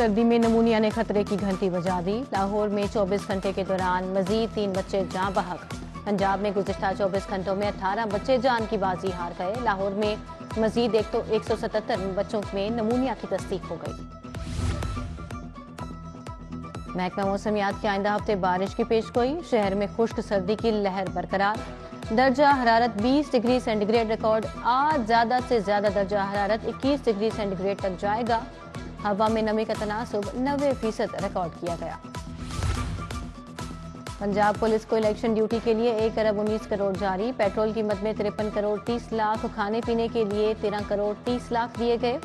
सर्दी में नमूनिया ने खतरे की घंटी बजा दी। लाहौर में 24 घंटे के दौरान मजीद 3 बच्चे जान बहक। पंजाब में गुज़िश्ता 24 घंटों में 18 बच्चे जान की बाजी हार गए। लाहौर में मजीद 177 बच्चों में नमूनिया की तस्दीक हो गई। महकमा मौसमियात की आइंदा हफ्ते बारिश की पेशगोई। शहर में खुश्क सर्दी की लहर बरकरार। दर्जा हरारत 20 डिग्री सेंटीग्रेड रिकॉर्ड। आज ज्यादा से ज्यादा दर्जा हरारत 21 डिग्री सेंटीग्रेड तक जाएगा। हवा में नमी का तनासुब 90% रिकॉर्ड किया गया। पंजाब पुलिस को इलेक्शन ड्यूटी के लिए 1 अरब 19 करोड़ जारी। पेट्रोल कीमत में 53 करोड़ 30 लाख, खाने पीने के लिए 13 करोड़ 30 लाख दिए गए।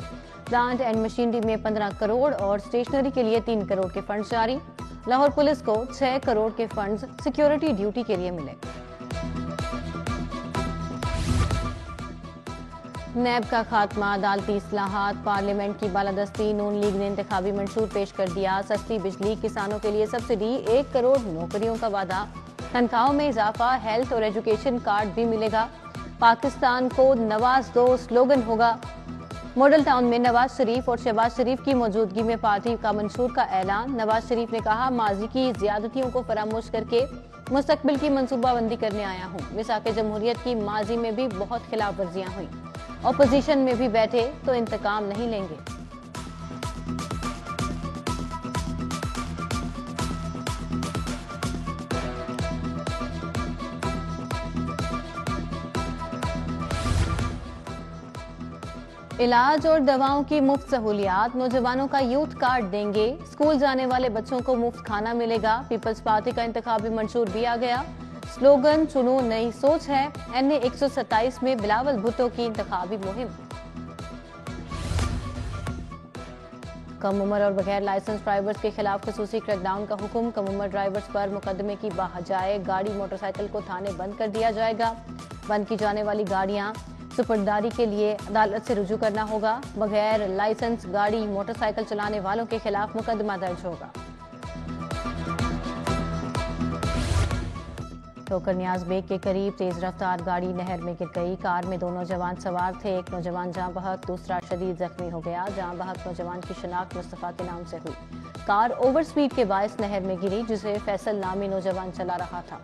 प्लांट एंड मशीनरी में 15 करोड़ और स्टेशनरी के लिए 3 करोड़ के फंड जारी। लाहौर पुलिस को 6 करोड़ के फंड्स सिक्योरिटी ड्यूटी के लिए मिले। नैब का खात्मा, अदालती इस्लाहात, पार्लियामेंट की बालादस्ती। नून लीग ने इंतखाबी मंशूर पेश कर दिया। सस्ती बिजली, किसानों के लिए सब्सिडी, 1 करोड़ नौकरियों का वादा। तनख्वाहों में इजाफा, हेल्थ और एजुकेशन कार्ड भी मिलेगा। पाकिस्तान को नवाज दो स्लोगन होगा। मॉडल टाउन में नवाज शरीफ और शहबाज शरीफ की मौजूदगी में पार्टी का मंशूर का ऐलान। नवाज शरीफ ने कहा, माजी की ज्यादतियों को फरामोश करके मुस्तकबिल की मंसूबाबंदी करने आया हूँ। मिसाक जमहूरियत की माजी में भी बहुत खिलाफ वर्जियां हुई। ऑपोजिशन में भी बैठे तो इंतकाम नहीं लेंगे। इलाज और दवाओं की मुफ्त सहूलियात। नौजवानों का यूथ कार्ड देंगे। स्कूल जाने वाले बच्चों को मुफ्त खाना मिलेगा। पीपल्स पार्टी का इंतखाबी मंशूर भी आ गया। स्लोगन चुनो नई सोच है। NA 127 में बिलावल भुट्टो की इंतखाबी मुहिम। कम उम्र और बगैर लाइसेंस ड्राइवर्स के खिलाफ खसूसी क्रैकडाउन का हुक्म। कम उम्र ड्राइवर्स पर मुकदमे की बजाय गाड़ी मोटरसाइकिल को थाने बंद कर दिया जाएगा। बंद की जाने वाली गाड़ियां सुपुर्ददारी के लिए अदालत से रुजू करना होगा। बगैर लाइसेंस गाड़ी मोटरसाइकिल चलाने वालों के खिलाफ मुकदमा दर्ज होगा। ठोकर न्याज बेग के करीब तेज रफ्तार गाड़ी नहर में गिर गई। कार में 2 नौजवान सवार थे। एक नौजवान जाँ बहक, दूसरा शदीद जख्मी हो गया। जाँ बहक नौजवान की शनाख्त मुस्तफा के नाम से हुई। कार ओवर स्पीड के बायस नहर में गिरी, जिसे फैसल नामी नौजवान चला रहा था।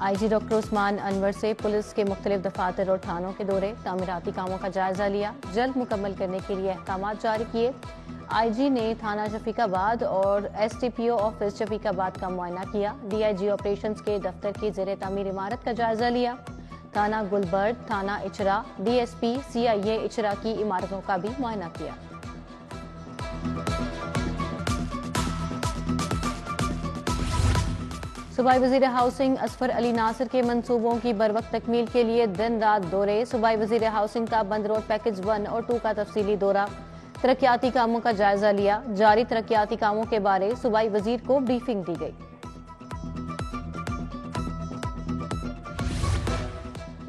IG डॉक्टर उस्मान अनवर से पुलिस के मुख्तलिफ दफातर और थानों के दौरे। तामीराती कामों का जायजा लिया। जल्द मुकम्मल करने के लिए अहकाम जारी किए। IG ने थाना शफीकाबाद और STPO ऑफिस शफीकाबाद का मुआयना किया। DIG ऑपरेशंस के दफ्तर की ज़ेरे तामीर इमारत का जायजा लिया। थाना गुलबर्ग, थाना इचरा, DSP CIA इचरा की इमारतों का भी मुआयना किया। सूबाई वजीर हाउसिंग असफर अली नासिर के मंसूबों की बरवक्त तकमील के लिए दिन रात दौरे। सूबाई वजीर हाउसिंग का बंद रोड पैकेज 1 और 2 का तफसीली दौरा। तरक्याती कामों का जायजा लिया। जारी तरक्याती कामों के बारे सूबाई वजीर को ब्रीफिंग दी गई।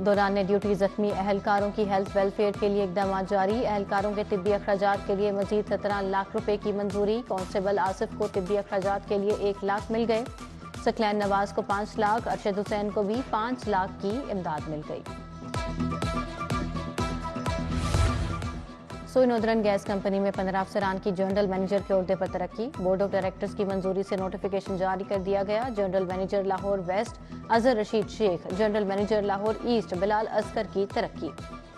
दौरान ड्यूटी जख्मी अहलकारों की हेल्थ वेलफेयर के लिए इकदाम जारी। अहलकारों के तिब्बी अखराजात के लिए मजीद 17 लाख रुपए की मंजूरी। कांस्टेबल आसिफ को तिब्बी अखराजात के लिए 1 लाख मिल गए। सकलैन नवाज को 5 लाख, अरशद हुसैन को भी 5 लाख की इमदाद मिल गई। सोई नोदरन गैस कंपनी में 15 अफसरान की जनरल मैनेजर के ओहदे पर तरक्की। बोर्ड ऑफ डायरेक्टर्स की मंजूरी से नोटिफिकेशन जारी कर दिया गया। General manager Lahore west Azhar Rashid Sheikh, general manager Lahore east Bilal Askar की तरक्की।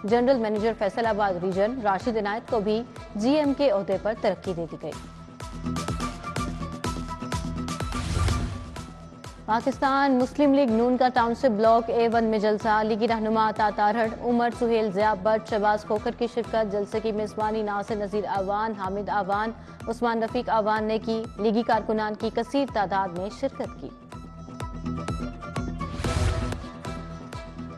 General manager Faisalabad region Rashid Inayat को भी GM के ओहदे पर तरक्की दे दी गई। पाकिस्तान मुस्लिम लीग नून का टाउनशिप ब्लॉक A1 में जलसा। लीगी रहनुमा अता तारहड़, उमर सुहेल ज़िया भट्ट, शहबाज खोखर की शिरकत। जलसे की मेजबानी नासिर नज़ीर आवान, हामिद आवान, उस्मान रफीक आवान ने की। लीगी कारकुनान की कसीर तादाद में शिरकत की।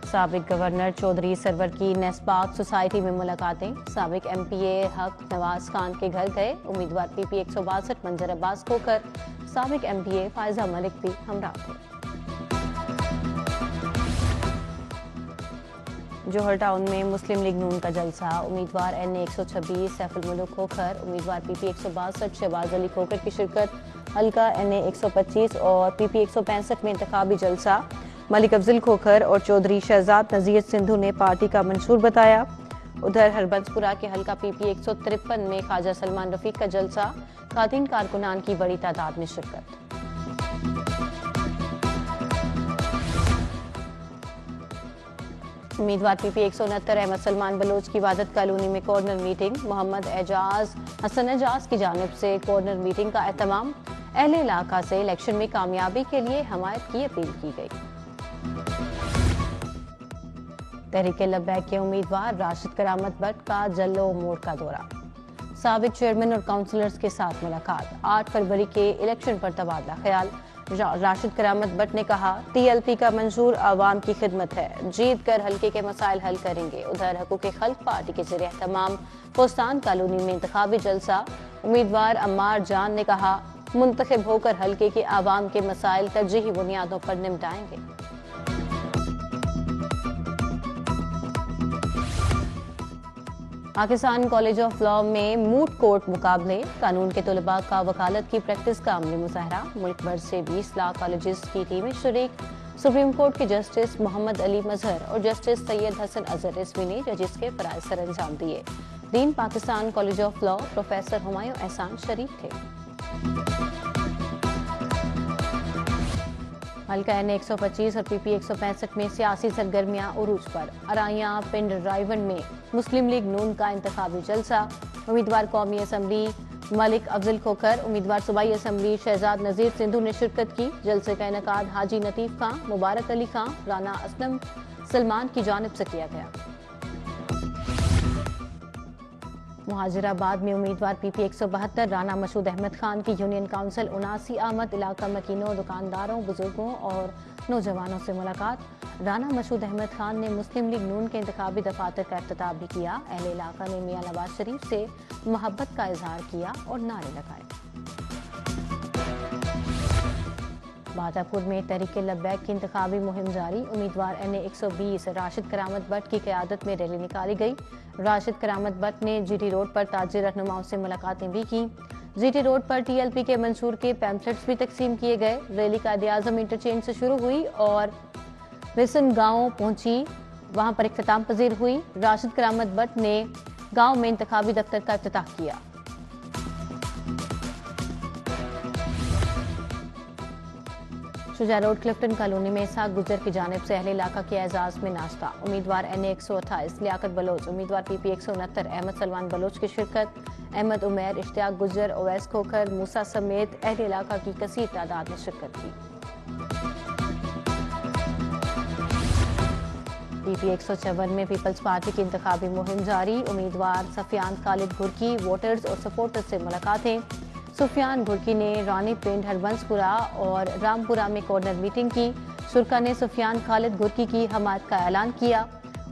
साबिक गवर्नर चौधरी सरवर की नेस्पाक सोसाइटी में मुलाकातें। साबिक MPA हक नवाज खान के घर गए। उम्मीदवार PP 162 मंजर अब्बास खोखर, साबिक MPA फायजा मलिक भी हमरा थे। जौहर टाउन में मुस्लिम लीग नून का जलसा। उम्मीदवार NA 126 सैफुल मुल्क खोखर, उम्मीदवार PP 162 शहबाज अली खोखर की शिरकत। हल्का NA 125 और PP 165 में इंतखाबी जलसा। मलिक अफजल खोखर और चौधरी शहजाद नजीर सिंधु ने पार्टी का मंशूर बताया। उधर हरबंसपुरा के हल्का पीपी 153 में ख्वाजा सलमान रफीक का जलसा, खातिन कारकुनान की बड़ी तादाद में शिरकत। उम्मीदवार पीपी 169 अहमद सलमान बलोच की वादत कॉलोनी में कॉर्नर मीटिंग, मोहम्मद एजाज हसन एजाज की जानिब से कॉर्नर मीटिंग का एहतमाम। अहले इलाका से इलेक्शन में कामयाबी के लिए हमायत की अपील की गई। तहरीके लब्बैक के उम्मीदवार राशिद करामत भट्ट का जल्लो मोड़ का दौरा, साबिक चेयरमैन और काउंसलर्स के साथ मुलाकात। 8 फरवरी के इलेक्शन पर तबादला ख्याल। राशिद करामत भट्ट ने कहा, टीएलपी का मंशूर आवाम की खिदमत है, जीत कर हल्के के मसाइल हल करेंगे। उधर हकूक़ खल्क पार्टी के ज़रिए तमाम पोस्तान कॉलोनी में इंतखाबी जलसा। उम्मीदवार अम्मार जान ने कहा, मुंतखब होकर हल्के के आवाम के मसाइल तरजीही बुनियादों पर निपटाएंगे। पाकिस्तान कॉलेज ऑफ लॉ में मूट कोर्ट मुकाबले, कानून के तलबा का वकालत की प्रैक्टिस का अमली मुजाहरा। मुल्क भर से 20 लाख कॉलेजेस की टीमें शरीक। सुप्रीम कोर्ट के जस्टिस मोहम्मद अली मजहर और जस्टिस सैयद हसन अजहर रिजवी ने जजिस के फराइज सर अंजाम दिए। Dean Pakistan college of law professor Humayun एहसान शरीफ थे। हल्का एन 125 और पीपी 165 में सियासी सरगर्मियां उरूज पर। अराइयां पिंड रायवंड में मुस्लिम लीग नून का इंतखाबी जलसा। उम्मीदवार कौमी असम्बली मलिक अफजल खोखर, उम्मीदवार सूबाई असम्बली शहजाद नजीर सिंधु ने शिरकत की। जलसे का इनेकाद हाजी नतीफ खां, मुबारक अली खां, राना असलम सलमान की जानिब से किया गया। मुहाजिराबाद में उम्मीदवार पीपी 172 राना मसूद अहमद खान की यूनियन काउंसिल 79 आमद इलाका मकीनों, दुकानदारों, बुजुर्गों और नौजवानों से मुलाकात। राना मसूद अहमद खान ने मुस्लिम लीग नून के इंतखाबी दफातर का इफ्तिताह भी किया। अहले इलाका ने मियां नवाज शरीफ से मोहब्बत का इजहार किया और नारे लगाए। बादापुर में तहरीके लब्बैक की इंतखाबी मुहिम जारी। उम्मीदवार NA 120 राशिद करामत भट्ट की क़यादत में रैली निकाली गई। राशिद करामत भट्ट ने GT रोड पर ताजिर रहनुमाओं से मुलाकातें भी की। GT रोड पर TLP के मंशूर के पैम्फलेट्स भी तकसीम किए गए। रैली कायद-ए-आज़म इंटरचेंज से शुरू हुई और रिसन गांव पहुंची, वहां पर इख्तिताम पजीर हुई। राशिद करामत भट्ट ने गांव में इंतखाबी दफ्तर का इफ्तिताह किया। शुजा रोड क्लिफ्टन कॉलोनी में इसाक गुजर की जानिब से अहले इलाका के एजाज में नाश्ता। उम्मीदवार NA 128 लियाकत बलोच, उम्मीदवार पीपी 169 अहमद सलमान बलोच की शिरकत। अहमद उमैर, इश्तियाक गुजर, ओवैस खोखर, मूसा समेत अहले इलाका की कसीर तादाद में शिरकत की। पीपी 154 में पीपल्स पार्टी की इंतखाबी मुहिम जारी। उम्मीदवार सफियान खालिद घुरकी, वोटर्स और सपोर्टर्स से मुलाकातें। सुफियान घुरकी ने रानी पिंड, हरबंसपुरा और रामपुरा में कॉर्नर मीटिंग की। शुरका ने सुफियान खालिद घुरकी की हमायत का ऐलान किया।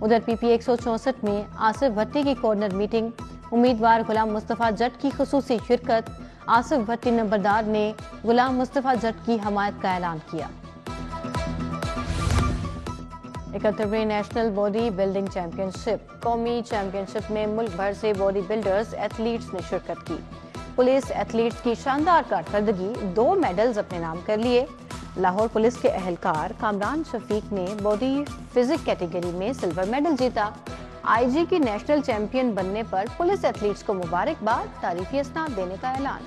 उधर पीपी 164 में आसिफ भट्टी की कॉर्नर मीटिंग। उम्मीदवार गुलाम मुस्तफा जट की खुसूसी शिरकत। आसिफ भट्टी नंबरदार ने गुलाम मुस्तफा जट की हमायत का ऐलान किया। 71वीं नेशनल बॉडी बिल्डिंग चैंपियनशिप। कौमी चैंपियनशिप में मुल्क भर से बॉडी बिल्डर्स एथलीट्स ने शिरकत की। पुलिस एथलीट्स की शानदार कारकर्दगी, 2 मेडल्स अपने नाम कर लिए। लाहौर पुलिस के अहलकार कामरान शफीक ने बॉडी फिजिक कैटेगरी में सिल्वर मेडल जीता। IG की नेशनल चैंपियन बनने पर पुलिस एथलीट्स को मुबारकबाद, तारीफी असनाद देने का ऐलान।